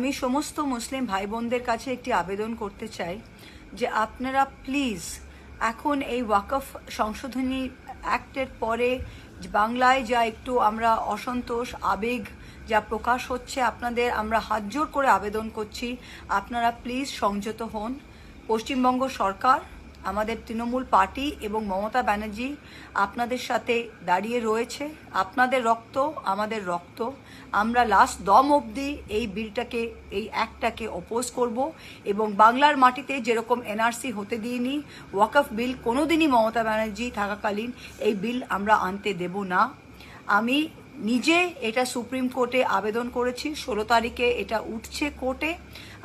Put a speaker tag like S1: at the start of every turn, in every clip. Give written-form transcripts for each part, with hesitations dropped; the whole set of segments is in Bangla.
S1: আমি সমস্ত মুসলিম ভাই বোনদের কাছে একটি আবেদন করতে চাই যে আপনারা প্লিজ এখন এই ওয়াকফ সংশোধনী অ্যাক্টের পরে বাংলায় যা একটু আমরা অসন্তোষ আবেগ যা প্রকাশ হচ্ছে আপনাদের আমরা হাতজোড় করে আবেদন করছি আপনারা প্লিজ সংযত হন। পশ্চিমবঙ্গ সরকার আমাদের তৃণমূল পার্টি এবং মমতা ব্যানার্জি আপনাদের সাথে দাঁড়িয়ে রয়েছে। আপনাদের রক্ত আমাদের রক্ত, আমরা লাস্ট দম অবধি এই বিলটাকে এই অ্যাক্টটাকে অপোজ করব এবং বাংলার মাটিতে যেরকম এনআরসি হতে দিইনি ওয়াকফ বিল কোনোদিনই মমতা ব্যানার্জি থাকাকালীন এই বিল আমরা আনতে দেব না। আমি নিজে এটা সুপ্রিম কোর্টে আবেদন করেছি, 16 তারিখে এটা উঠছে কোর্টে।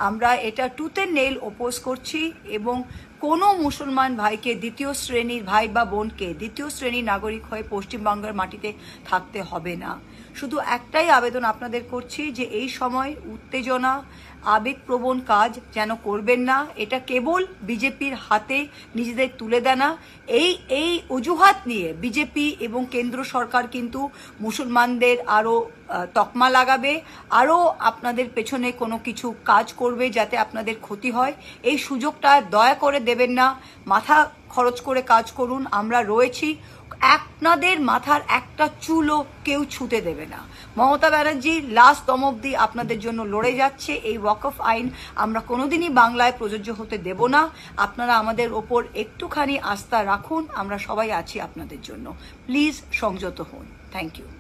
S1: আমরা এটা টুথ এন্ড নেইল অপোজ করছি এবং কোনো মুসলমান ভাইকে দ্বিতীয় শ্রেণীর ভাই বা বোনকে দ্বিতীয় শ্রেণীর নাগরিক হয়ে পশ্চিমবঙ্গের মাটিতে থাকতে হবে না। শুধু একটাই আবেদন আপনাদের করছি যে এই সময় উত্তেজনা আবেগপ্রবণ কাজ যেন করবেন না। এটা কেবল বিজেপির হাতে নিজেদের তুলে দেয় না। এই অজুহাত নিয়ে বিজেপি এবং কেন্দ্র সরকার কিন্তু মুসলমানদের আরও তকমা লাগাবে, আরও আপনাদের পেছনে কোনো কিছু কাজ করবে যাতে আপনাদের ক্ষতি হয়। এই সুযোগটা দয়া করে দেবেন না। মাথা খরচ করে কাজ করুন, আমরা রয়েছি। আপনাদের মাথার একটা চুলও কেউ ছুঁতে দেবে না। মমতা ব্যানার্জি লাস্ট দম অবধি আপনাদের জন্য লড়ে যাচ্ছে। এই ওয়াকফ আইন আমরা কোনোদিনই বাংলায় প্রযোজ্য হতে দেব না। আপনারা আমাদের ওপর একটুখানি আস্থা রাখুন, আমরা সবাই আছি আপনাদের জন্য। প্লিজ সংযত হন। Thank you.